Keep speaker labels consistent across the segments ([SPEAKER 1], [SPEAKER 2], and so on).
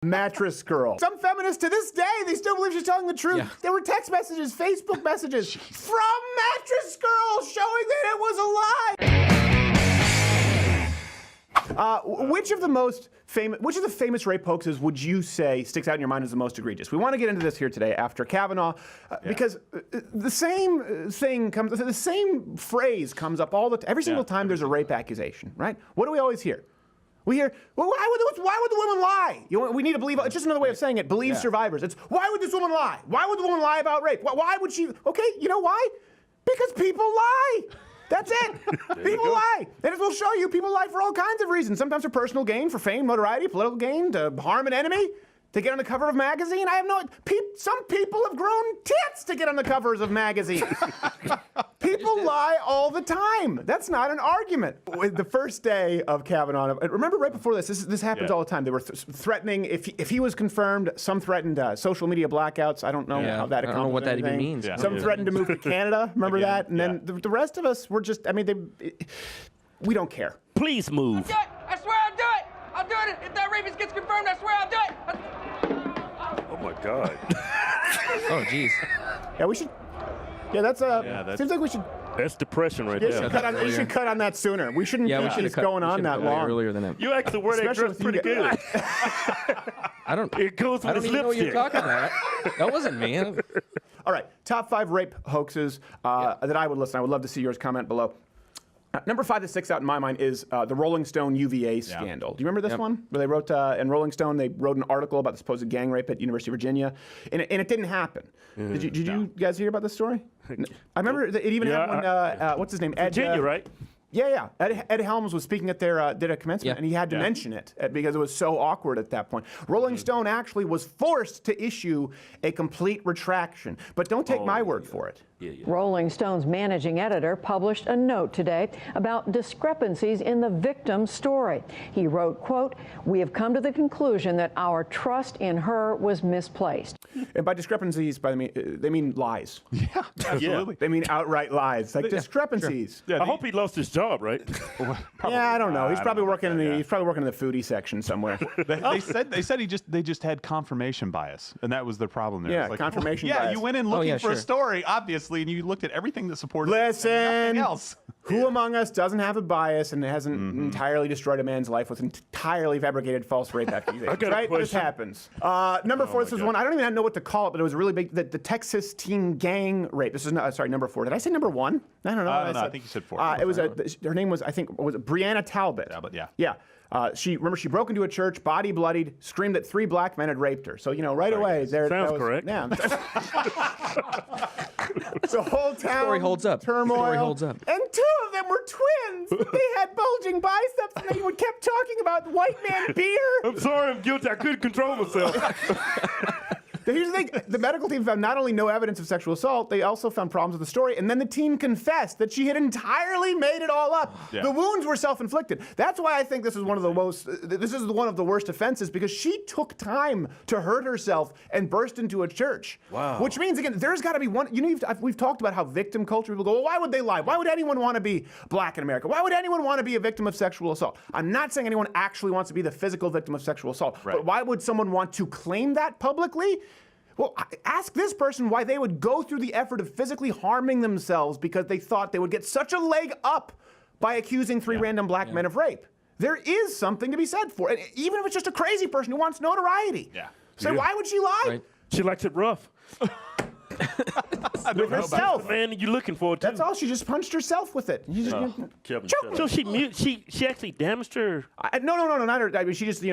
[SPEAKER 1] Mattress girl. Some feminists to this day, they still believe she's telling the truth. Yeah. There were text messages, Facebook messages from Mattress Girl showing that it was a lie. Which of the famous rape hoaxes would you say sticks out in your mind as the most egregious? We want to get into this here today after Kavanaugh, because the same phrase comes up every single time there's a rape accusation, right? What do we always hear? We hear, well, why would the woman lie? We need to believe, it's just another way of saying it, believe survivors. It's, why would this woman lie? Why would the woman lie about rape? Why would she? Okay, you know why? Because people lie. That's it. People lie. And it will show you people lie for all kinds of reasons. Sometimes for personal gain, for fame, notoriety, political gain, to harm an enemy, to get on the cover of a magazine. I have no... Some people have grown tits to get on the covers of magazines. People lie all the time. That's not an argument. The first day of Kavanaugh, remember right before this happens all the time. They were threatening, if he was confirmed, some threatened social media blackouts. I don't know how that accomplished.
[SPEAKER 2] I don't know what that even means.
[SPEAKER 1] Yeah. Some threatened to move to Canada. Remember that? And then the rest of us were just, we don't care.
[SPEAKER 3] Please move.
[SPEAKER 4] I swear I'll do it. I'll do it. If that rapist gets confirmed, I swear I'll do it.
[SPEAKER 3] Oh my God.
[SPEAKER 2] Oh jeez.
[SPEAKER 1] Yeah, we should. Yeah, that's seems like we should.
[SPEAKER 3] That's depression right there.
[SPEAKER 1] You should cut on that sooner. We shouldn't keep this going on that long.
[SPEAKER 2] Earlier than that.
[SPEAKER 3] You actually wore that dress pretty good.
[SPEAKER 2] I don't.
[SPEAKER 3] It goes with his
[SPEAKER 2] even know what you're talking about. That wasn't me.
[SPEAKER 1] All right, top 5 rape hoaxes that I would listen. I would love to see yours. Comment below. Number 5 that sticks out in my mind is the Rolling Stone UVA scandal. Do you remember this one? Where they wrote, in Rolling Stone, they wrote an article about the supposed gang rape at University of Virginia, and it didn't happen. Did you guys hear about this story? I remember that it even had one, what's his name?
[SPEAKER 3] Virginia, right?
[SPEAKER 1] Yeah. Ed Helms was speaking at their did a commencement, and he had to mention it because it was so awkward at that point. Rolling Stone actually was forced to issue a complete retraction, but don't take my word for it.
[SPEAKER 5] Rolling Stone's managing editor published a note today about discrepancies in the victim's story. He wrote, quote, "We have come to the conclusion that our trust in her was misplaced."
[SPEAKER 1] And by discrepancies, they mean lies.
[SPEAKER 6] Yeah, absolutely.
[SPEAKER 1] They mean outright lies, like discrepancies.
[SPEAKER 3] Sure. I hope he lost his job, right?
[SPEAKER 1] I don't know. He's probably working in the foodie section somewhere.
[SPEAKER 6] They said they just had confirmation bias, and that was their problem there.
[SPEAKER 1] Yeah, confirmation bias.
[SPEAKER 6] Yeah, you went in looking for a story, obviously, and you looked at everything that supported
[SPEAKER 1] Listen,
[SPEAKER 6] it and nothing else.
[SPEAKER 1] Who among us doesn't have a bias and hasn't entirely destroyed a man's life with entirely fabricated false rape accusations? Right? This happens. Number 4, this was one, I don't even know what to call it, but it was really big, the Texas teen gang rape. This is, number 4. Did I say number 1? I don't know.
[SPEAKER 6] I think you said 4.
[SPEAKER 1] It was, her name was, I think, was it Breonna Talbot?
[SPEAKER 6] Talbot, yeah.
[SPEAKER 1] Yeah. She broke into a church, body bloodied, screamed that 3 black men had raped her. So, right away, there.
[SPEAKER 3] Sounds correct.
[SPEAKER 1] Yeah. The whole town
[SPEAKER 2] Story holds up.
[SPEAKER 1] Turmoil.
[SPEAKER 2] Story holds up.
[SPEAKER 1] And 2 of them were twins. They had bulging biceps, and they kept talking about white man beer.
[SPEAKER 3] I'm sorry, I'm guilty. I couldn't control myself.
[SPEAKER 1] Here's the thing. The medical team found not only no evidence of sexual assault, they also found problems with the story, and then the teen confessed that she had entirely made it all up. Yeah. The wounds were self-inflicted. That's why I think this is one of the worst offenses, because she took time to hurt herself and burst into a church.
[SPEAKER 3] Wow.
[SPEAKER 1] Which means, again, there's got to be one, we've talked about how victim culture, people go, well, why would they lie? Why would anyone want to be black in America? Why would anyone want to be a victim of sexual assault? I'm not saying anyone actually wants to be the physical victim of sexual assault, but why would someone want to claim that publicly? Well, ask this person why they would go through the effort of physically harming themselves because they thought they would get such a leg up by accusing 3 random black men of rape. There is something to be said for it, even if it's just a crazy person who wants notoriety.
[SPEAKER 6] Yeah.
[SPEAKER 1] So why would she lie?
[SPEAKER 2] Right.
[SPEAKER 3] She likes it rough.
[SPEAKER 1] With herself.
[SPEAKER 3] Man, you're looking for it too.
[SPEAKER 1] That's all. She just punched herself with it.
[SPEAKER 3] Kevin, so she actually damaged her.
[SPEAKER 1] No, not her. I mean, she just the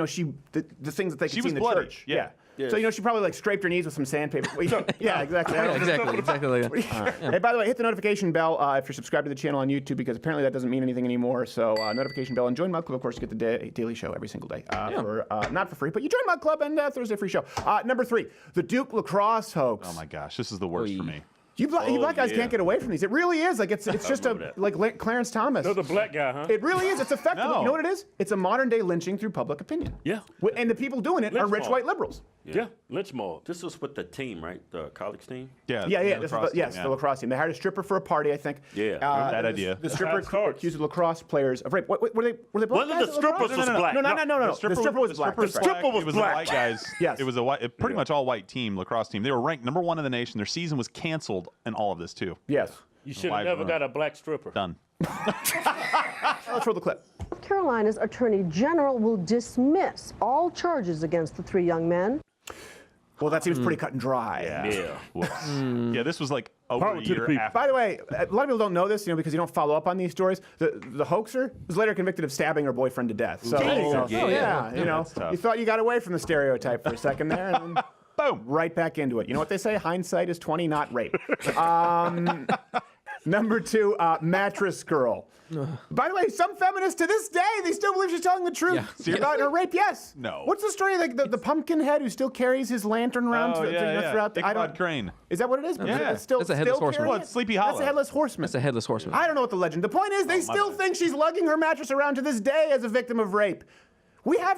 [SPEAKER 1] things that they could see in the church. Yeah. So she probably scraped her knees with some sandpaper. Yeah, exactly.
[SPEAKER 2] Exactly like that.
[SPEAKER 1] Hey, by the way, hit the notification bell if you're subscribed to the channel on YouTube, because apparently that doesn't mean anything anymore. So notification bell, and join Mug Club, of course, to get the daily show every single day. Not for free, but you join Mug Club and Thursday free show. Number 3, the Duke lacrosse hoax.
[SPEAKER 6] Oh my gosh, this is the worst for me.
[SPEAKER 1] You black guys can't get away from these. It really is like it's just like Clarence Thomas.
[SPEAKER 3] Another black guy, huh?
[SPEAKER 1] It really is. It's effective.
[SPEAKER 6] No.
[SPEAKER 1] You know what it is? It's a modern day lynching through public opinion.
[SPEAKER 3] Yeah.
[SPEAKER 1] And the people doing it are rich white liberals.
[SPEAKER 3] Yeah. Lynch mob.
[SPEAKER 7] This was with the team, right? The college team?
[SPEAKER 6] Yeah.
[SPEAKER 1] Yeah.
[SPEAKER 6] the
[SPEAKER 1] This
[SPEAKER 6] lacrosse
[SPEAKER 1] is the
[SPEAKER 6] team,
[SPEAKER 1] the lacrosse team. They hired a stripper for a party, I think.
[SPEAKER 7] Yeah.
[SPEAKER 6] That idea.
[SPEAKER 1] The stripper accused of lacrosse players of rape. Were they black
[SPEAKER 3] One of
[SPEAKER 1] guys
[SPEAKER 3] the
[SPEAKER 1] at
[SPEAKER 3] strippers
[SPEAKER 1] lacrosse?
[SPEAKER 3] was black.
[SPEAKER 1] No. The stripper was black.
[SPEAKER 6] The
[SPEAKER 3] stripper was
[SPEAKER 6] it was
[SPEAKER 3] black.
[SPEAKER 6] the white guys.
[SPEAKER 1] Yes.
[SPEAKER 6] It was a pretty much all white team, lacrosse team. They were ranked number 1 in the nation. Their season was canceled and all of this too.
[SPEAKER 1] Yes.
[SPEAKER 3] You should have
[SPEAKER 6] Live
[SPEAKER 3] never
[SPEAKER 6] run.
[SPEAKER 3] got a black stripper.
[SPEAKER 6] Done.
[SPEAKER 1] Let's roll the clip.
[SPEAKER 8] Carolina's Attorney General will dismiss all charges against the 3 young men.
[SPEAKER 1] Well, that seems pretty cut and dry.
[SPEAKER 3] Yeah.
[SPEAKER 6] Yeah, this was like over
[SPEAKER 3] Power
[SPEAKER 6] a
[SPEAKER 3] to the
[SPEAKER 6] year
[SPEAKER 3] people.
[SPEAKER 6] after.
[SPEAKER 1] By the way, a lot of people don't know this, because you don't follow up on these stories. The hoaxer was later convicted of stabbing her boyfriend to death. So,
[SPEAKER 6] That's tough.
[SPEAKER 1] you thought you got away from the stereotype for a second there, and then boom, right back into it. You know what they say? Hindsight is 20, not rape. Number 2, mattress girl. By the way, some feminists to this day, they still believe she's telling the truth about her rape. Yes.
[SPEAKER 6] No.
[SPEAKER 1] What's the story? Like the pumpkin head who still carries his lantern around throughout the.
[SPEAKER 6] Ichabod Crane.
[SPEAKER 1] Is that what it is?
[SPEAKER 6] Yeah.
[SPEAKER 1] It's still,
[SPEAKER 2] That's a headless
[SPEAKER 1] still
[SPEAKER 2] horseman.
[SPEAKER 1] carrying
[SPEAKER 6] Well,
[SPEAKER 1] it?
[SPEAKER 6] it's Sleepy
[SPEAKER 1] That's
[SPEAKER 6] Hollow.
[SPEAKER 1] a headless horseman.
[SPEAKER 2] That's a headless horseman.
[SPEAKER 1] I don't know what the legend. The point is, they still
[SPEAKER 6] bad.
[SPEAKER 1] think she's lugging her mattress around to this day as a victim of rape.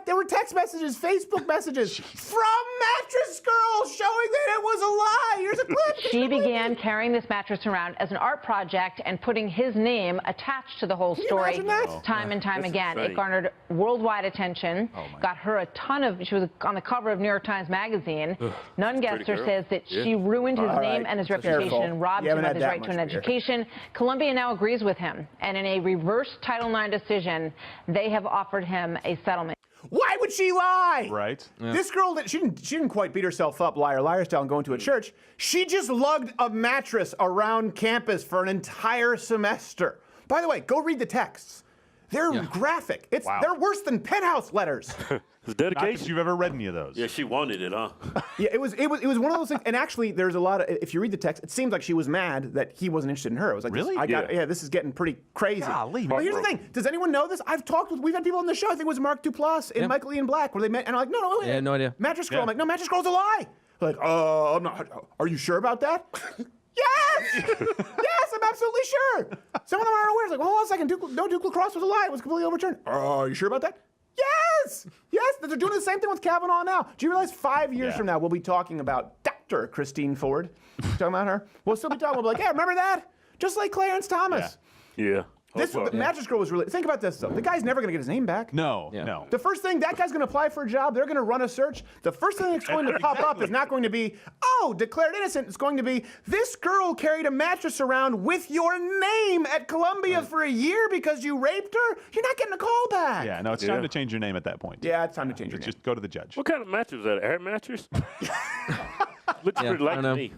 [SPEAKER 1] There were text messages, Facebook messages from Mattress Girl showing that it was a lie. Here's a clip.
[SPEAKER 9] She began carrying this mattress around as an art project and putting his name attached to the whole
[SPEAKER 1] you
[SPEAKER 9] story
[SPEAKER 1] imagine that?
[SPEAKER 9] time and time
[SPEAKER 3] That's
[SPEAKER 9] again.
[SPEAKER 3] insane.
[SPEAKER 9] It garnered worldwide attention,
[SPEAKER 6] my
[SPEAKER 9] got her a ton of, she was on the cover of New York Times Magazine. Nungesser
[SPEAKER 7] girl.
[SPEAKER 9] says that she ruined his
[SPEAKER 1] All
[SPEAKER 9] name
[SPEAKER 1] right.
[SPEAKER 9] and his
[SPEAKER 1] Careful.
[SPEAKER 9] reputation and robbed
[SPEAKER 1] You
[SPEAKER 9] him
[SPEAKER 1] haven't
[SPEAKER 9] of
[SPEAKER 1] had
[SPEAKER 9] his
[SPEAKER 1] that
[SPEAKER 9] right to an
[SPEAKER 1] much beer.
[SPEAKER 9] education. Columbia now agrees with him, and in a reverse Title IX decision, they have offered him a settlement.
[SPEAKER 1] Why would she lie?
[SPEAKER 6] Right.
[SPEAKER 1] This girl, she didn't quite beat herself up liar style and go into a church. She just lugged a mattress around campus for an entire semester. By the way, go read the texts. They're graphic. They're worse than penthouse letters.
[SPEAKER 3] It's
[SPEAKER 6] Not
[SPEAKER 3] dedication.
[SPEAKER 6] that you've ever read any of those.
[SPEAKER 7] Yeah, she wanted it, huh?
[SPEAKER 1] Yeah, it was one of those things. And actually, there's a lot of. If you read the text, it seems like she was mad that he wasn't interested in her. It was like,
[SPEAKER 6] Really?
[SPEAKER 1] this is getting pretty crazy.
[SPEAKER 6] Golly,
[SPEAKER 1] But here's the thing. Does anyone know this? We've had people on the show. I think it was Mark Duplass and Michael Ian Black, where they met, and I'm like, no, wait.
[SPEAKER 2] Yeah, no idea.
[SPEAKER 1] Mattress Girl.
[SPEAKER 6] Yeah.
[SPEAKER 1] I'm like, no, Mattress Girl's a lie. They're like, I'm not. Are you sure about that? Yes! Yes, I'm absolutely sure. Some of them aren't aware. It's like, well, hold on a second. Duke lacrosse was a lie. It was completely overturned. Are you sure about that? Yes! Yes, they're doing the same thing with Kavanaugh now. Do you realize 5 years from now, we'll be talking about Dr. Christine Ford? Talking about her? We'll still be talking. We'll be like, yeah, remember that? Just like Clarence Thomas.
[SPEAKER 3] Yeah.
[SPEAKER 1] The Mattress Girl was really. Think about this, though. The guy's never going to get his name back.
[SPEAKER 6] No.
[SPEAKER 1] The first thing, that guy's going to apply for a job. They're going to run a search. The first thing that's going to pop up is not going to be, oh, declared innocent. It's going to be, this girl carried a mattress around with your name at Columbia for a year because you raped her. You're not getting a call back.
[SPEAKER 6] Yeah, no, it's time to change your name at that point.
[SPEAKER 1] Yeah, it's time to change your name.
[SPEAKER 6] Just go to the judge.
[SPEAKER 3] What kind of mattress is that? An air mattress? Looks pretty like
[SPEAKER 2] I know.
[SPEAKER 3] to me.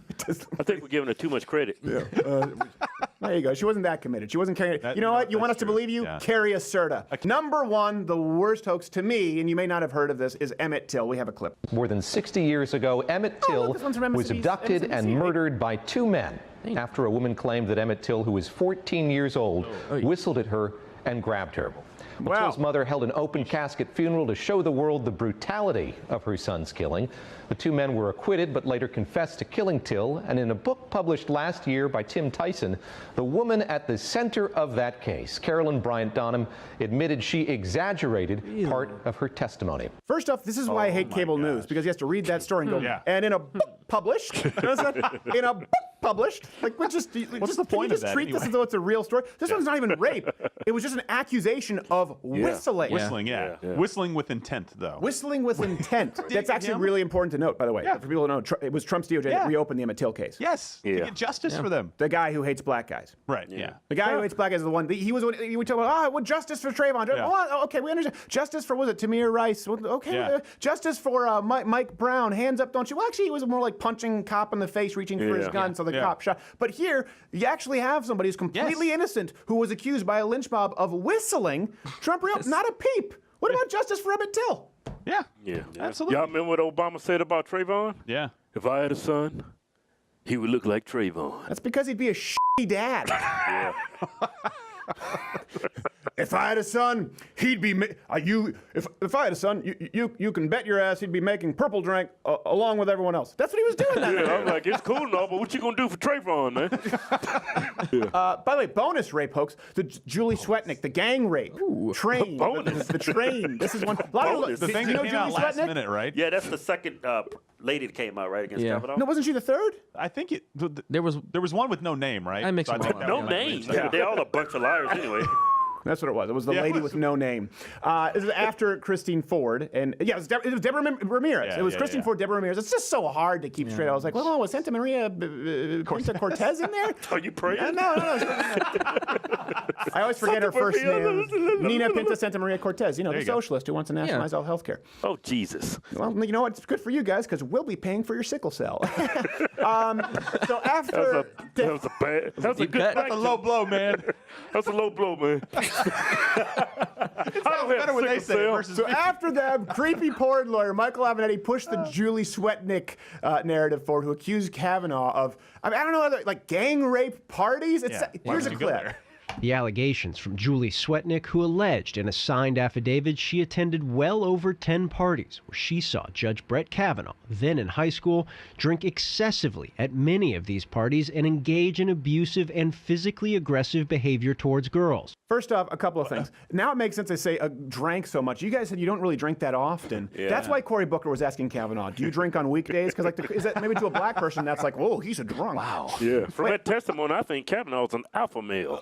[SPEAKER 3] I think we're giving her too much credit.
[SPEAKER 1] There you go. She wasn't that committed. She wasn't carrying. You know what? You want us to believe you?
[SPEAKER 6] Yeah.
[SPEAKER 1] Carry a Serta. Number 1, the worst hoax to me, and you may not have heard of this, is Emmett Till. We have a clip.
[SPEAKER 10] More than 60 years ago, Emmett Till
[SPEAKER 1] this one's from
[SPEAKER 10] was
[SPEAKER 1] MSNBC,
[SPEAKER 10] abducted and
[SPEAKER 1] right?
[SPEAKER 10] murdered by 2 men after a woman claimed that Emmett Till, who was 14 years old, whistled at her and grabbed her. Well, Till's mother held an open casket funeral to show the world the brutality of her son's killing. The 2 men were acquitted but later confessed to killing Till, and in a book published last year by Tim Tyson, the woman at the center of that case, Carolyn Bryant Donham, admitted she exaggerated part of her testimony.
[SPEAKER 1] First off, this is why I hate cable news, because you have to read that story and go, and in a book published, in a book published, like, what's the
[SPEAKER 6] point of that
[SPEAKER 1] treat this
[SPEAKER 6] anyway?
[SPEAKER 1] as though it's a real story? This one's not even rape. It was just an accusation of whistling.
[SPEAKER 6] Whistling, yeah. Whistling with intent, though.
[SPEAKER 1] Whistling with intent. That's actually really important to note, by the way. For people who don't know, it was Trump's DOJ that reopened the Emmett Till case.
[SPEAKER 6] Yes. To get justice for them.
[SPEAKER 1] The guy who hates black guys.
[SPEAKER 6] Right, yeah.
[SPEAKER 1] The guy who hates black guys is the one. He was. He would talk about, well, justice for Trayvon.
[SPEAKER 6] Yeah.
[SPEAKER 1] Oh, okay, we understand. Justice for, was it Tamir Rice? Okay. Justice for Mike Brown. Hands up, don't you? Well, actually, he was more like punching cop in the face, reaching for his gun, so the cop shot. But here, you actually have somebody who's completely innocent who was accused by a lynch mob of whistling. Trump, not a peep. What about justice for Emmett Till?
[SPEAKER 6] Yeah.
[SPEAKER 3] Absolutely. Y'all remember what Obama said about Trayvon?
[SPEAKER 6] Yeah.
[SPEAKER 3] If I had a son, he would look like Trayvon.
[SPEAKER 1] That's because he'd be a shitty dad. If I had a son, he'd be if I had a son, you can bet your ass he'd be making purple drink along with everyone else. That's what he was doing.
[SPEAKER 3] Yeah, I'm like, it's cool and all, but what you gonna do for Trayvon, man?
[SPEAKER 1] By the way, bonus rape hoax: the Julie Swetnick, the gang rape train, the train. This is one.
[SPEAKER 6] The thing that came out last
[SPEAKER 1] Swetnick?
[SPEAKER 6] minute, right?
[SPEAKER 7] Yeah, that's the second lady that came out, right, against Kavanaugh?
[SPEAKER 1] No, wasn't she the third?
[SPEAKER 6] I think there was one with no name, right?
[SPEAKER 2] I mixed
[SPEAKER 6] So
[SPEAKER 2] them
[SPEAKER 6] think
[SPEAKER 2] all
[SPEAKER 6] that
[SPEAKER 2] up.
[SPEAKER 7] No
[SPEAKER 6] one-
[SPEAKER 7] name. Yeah. They're all a bunch of liars anyway.
[SPEAKER 1] That's what it was. It was the lady with no name. This is after Christine Ford, and it was Deborah Ramirez.
[SPEAKER 6] Yeah,
[SPEAKER 1] it was Christine Ford, Deborah Ramirez. It's just so hard to keep straight. I was like, well, was Santa Maria Pinta Cortez in there?
[SPEAKER 7] Are you praying?
[SPEAKER 1] No. I always forget her first name. Nina Pinta Santa Maria Cortez. You know, the socialist who wants to nationalize all health care.
[SPEAKER 7] Oh, Jesus.
[SPEAKER 1] Well, you know what? It's good for you guys because we'll be paying for your sickle cell. So after
[SPEAKER 3] That was a bad. That was a good.
[SPEAKER 6] That's a low blow, man.
[SPEAKER 3] That's a low blow, man.
[SPEAKER 6] Better when they say it versus
[SPEAKER 1] So after that, creepy porn lawyer Michael Avenatti pushed the Julie Swetnick narrative forward, who accused Kavanaugh of, I don't know, like gang rape parties. Here's a clip.
[SPEAKER 11] The allegations from Julie Swetnick, who alleged in a signed affidavit she attended well over 10 parties where she saw Judge Brett Kavanaugh, then in high school, drink excessively at many of these parties and engage in abusive and physically aggressive behavior towards girls.
[SPEAKER 1] First off, a couple of things. Now it makes sense to say drank so much. You guys said you don't really drink that often.
[SPEAKER 7] Yeah.
[SPEAKER 1] That's why Cory Booker was asking Kavanaugh, do you drink on weekdays? Because is that maybe to a black person that's like, whoa, he's a drunk. Wow.
[SPEAKER 3] Yeah. From that testimony, I think Kavanaugh's an alpha male.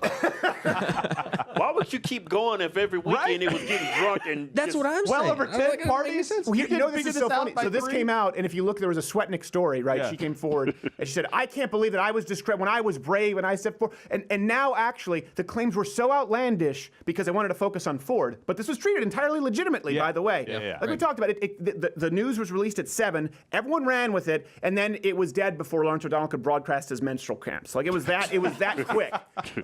[SPEAKER 7] Why would you keep going if every weekend he was getting drunk and
[SPEAKER 2] That's what I'm saying.
[SPEAKER 6] well over 10 parties?
[SPEAKER 1] Well, you know, this is so funny. So this came out, and if you look, there was a Swetnick story, right?
[SPEAKER 6] Yeah.
[SPEAKER 1] She came forward, and she said, I can't believe that I was when I was brave and I stepped forward. And now, actually, the claims were so outlandish because I wanted to focus on Ford. But this was treated entirely legitimately, by the way.
[SPEAKER 6] Yeah.
[SPEAKER 1] Like we talked about, the news was released at 7. Everyone ran with it, and then it was dead before Lawrence O'Donnell could broadcast his menstrual cramps. Like, it was that quick.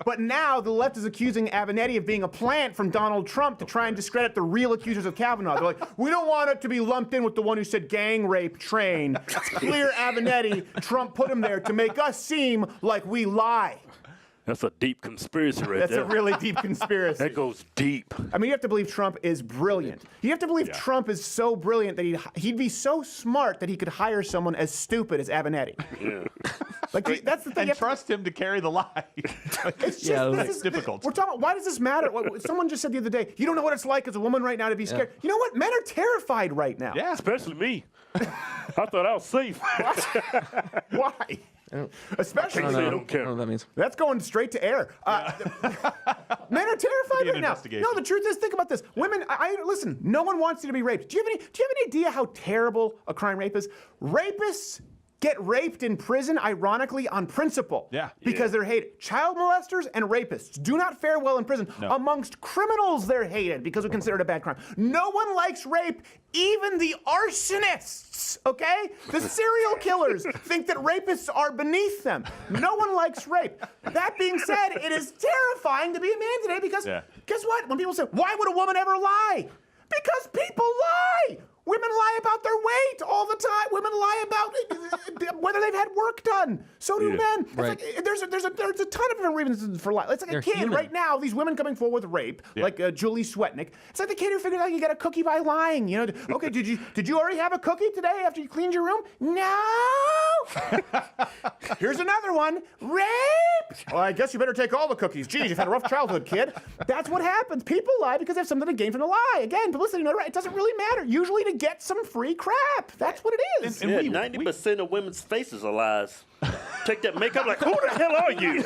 [SPEAKER 1] But now the left is accusing Avenatti of being a plant from Donald Trump to try and discredit the real accusers of Kavanaugh. They're like, we don't want it to be lumped in with the one who said gang rape train. It's clear Avenatti, Trump put him there to make us seem like we lie.
[SPEAKER 3] That's a deep conspiracy right
[SPEAKER 1] That's
[SPEAKER 3] there.
[SPEAKER 1] a really deep conspiracy.
[SPEAKER 3] That goes deep.
[SPEAKER 1] I mean, you have to believe Trump is brilliant. You have to believe Trump is so brilliant that he'd be so smart that he could hire someone as stupid as Avenatti.
[SPEAKER 3] Yeah.
[SPEAKER 1] Like, that's the thing.
[SPEAKER 6] and trust him to carry the lie.
[SPEAKER 1] It's just, this is
[SPEAKER 6] difficult.
[SPEAKER 1] We're talking about, why does this matter? Someone just said the other day, you don't know what it's like as a woman right now to be scared. You know what? Men are terrified right now.
[SPEAKER 6] Yeah.
[SPEAKER 3] Especially me. I thought I was safe.
[SPEAKER 1] Why? Especially,
[SPEAKER 3] I don't
[SPEAKER 2] I don't know what that means.
[SPEAKER 1] that's going straight to air. Men are terrified right now. No, the truth is, think about this. Women, listen. No one wants you to be raped. Do you have any idea how terrible a crime rape is? Rapists get raped in prison, ironically, on principle.
[SPEAKER 6] Yeah.
[SPEAKER 1] Because they're hated. Child molesters and rapists do not fare well in prison.
[SPEAKER 6] No.
[SPEAKER 1] Amongst criminals, they're hated because we consider it a bad crime. No one likes rape, even the arsonists, okay? The serial killers think that rapists are beneath them. No one likes rape. That being said, it is terrifying to be a man today because guess what? When people say, why would a woman ever lie? Because people lie. Women lie about their weight all the time. Women lie about whether they've had work done. So do men. It's like, there's a ton of different reasons for lie. It's like a kid right now. These women coming forward with rape, like Julie Swetnick. It's like the kid who figured out you get a cookie by lying. You know, okay, did you already have a cookie today after you cleaned your room? No. Here's another one. Rape. Well, I guess you better take all the cookies. Geez, you've had a rough childhood, kid. That's what happens. People lie because they have something to gain from the lie. Again, publicity, it doesn't really matter. Usually to get some free crap. That's what it is.
[SPEAKER 7] And 90% of women's faces are lies. Take that makeup like, who the hell are you?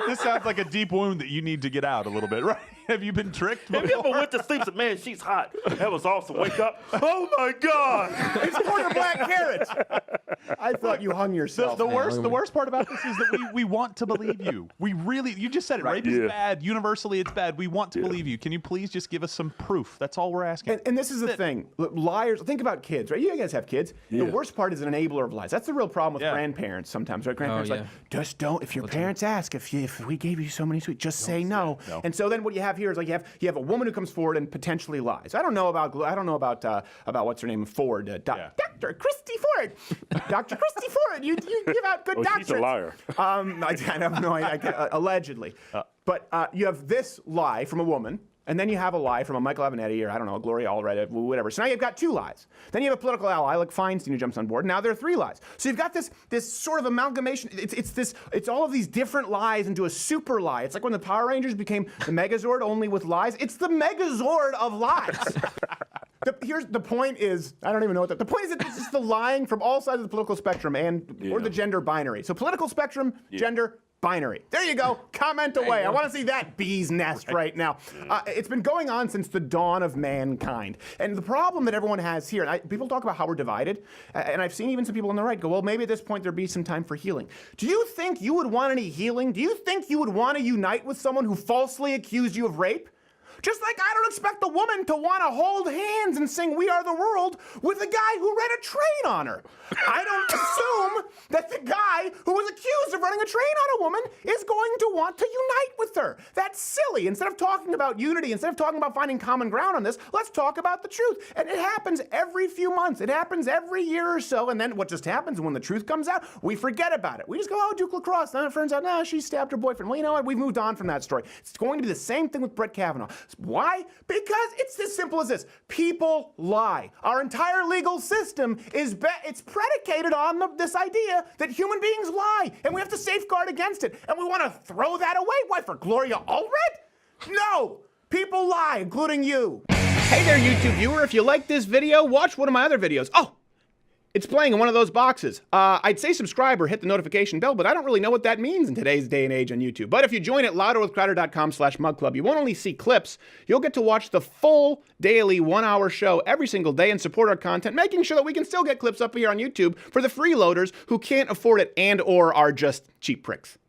[SPEAKER 6] This sounds like a deep wound that you need to get out a little bit, right? Have you been tricked before?
[SPEAKER 7] Have you ever went to sleep and said, man, she's hot. That was awesome. Wake up. Oh, my God.
[SPEAKER 1] It's for your black carrots. I thought you hung yourself.
[SPEAKER 6] The worst part about this is that we want to believe you. We really, you just said it. Rape is bad. Universally, it's bad. We want to believe you. Can you please just give us some proof? That's all we're asking.
[SPEAKER 1] And this is the thing. Liars, think about kids, right? You guys have kids. The worst part is an enabler of lies. That's the real problem with grandparents sometimes, right? Grandparents like, just don't, if your parents ask, if we gave you so many sweets, just say no. And so then what you have here is like you have a woman who comes forward and potentially lies. I don't know about what's her name, Ford, Dr. Christy Ford. Dr. Christy Ford, you give out good doctorates.
[SPEAKER 3] She's a liar.
[SPEAKER 1] I have no idea, allegedly. But you have this lie from a woman, and then you have a lie from a Michael Avenatti or, I don't know, a Gloria Allred, whatever. So now you've got 2 lies. Then you have a political ally like Feinstein who jumps on board. Now there are 3 lies. So you've got this sort of amalgamation. It's all of these different lies into a super lie. It's like when the Power Rangers became the Megazord only with lies. It's the Megazord of lies. The point is, I don't even know what the point is. It's just the lying from all sides of the political spectrum or the gender binary. So political spectrum, gender, binary. There you go. Comment away. I want to see that bee's nest right now. It's been going on since the dawn of mankind. And the problem that everyone has here, and people talk about how we're divided, and I've seen even some people on the right go, well, maybe at this point there'd be some time for healing. Do you think you would want any healing? Do you think you would want to unite with someone who falsely accused you of rape? Just like I don't expect a woman to want to hold hands and sing We Are the World with a guy who ran a train on her. I don't assume that the guy who was accused of running a train on a woman is going to want to unite with her. That's silly. Instead of talking about unity, instead of talking about finding common ground on this, let's talk about the truth. And it happens every few months. It happens every year or so. And then what just happens when the truth comes out, we forget about it. We just go, oh, Duke LaCrosse. Then it turns out, no, she stabbed her boyfriend. Well, you know what? We've moved on from that story. It's going to be the same thing with Brett Kavanaugh. Why? Because it's as simple as this. People lie. Our entire legal system is it's predicated on this idea that human beings lie, and we have to safeguard against it. And we want to throw that away. Why, for Gloria Allred? No! People lie, including you. Hey there, YouTube viewer. If you like this video, watch one of my other videos. Oh! It's playing in one of those boxes. I'd say subscribe or hit the notification bell, but I don't really know what that means in today's day and age on YouTube. But if you join at louderwithcrowder.com/mugclub, you won't only see clips, you'll get to watch the full daily 1-hour show every single day and support our content, making sure that we can still get clips up here on YouTube for the freeloaders who can't afford it and or are just cheap pricks.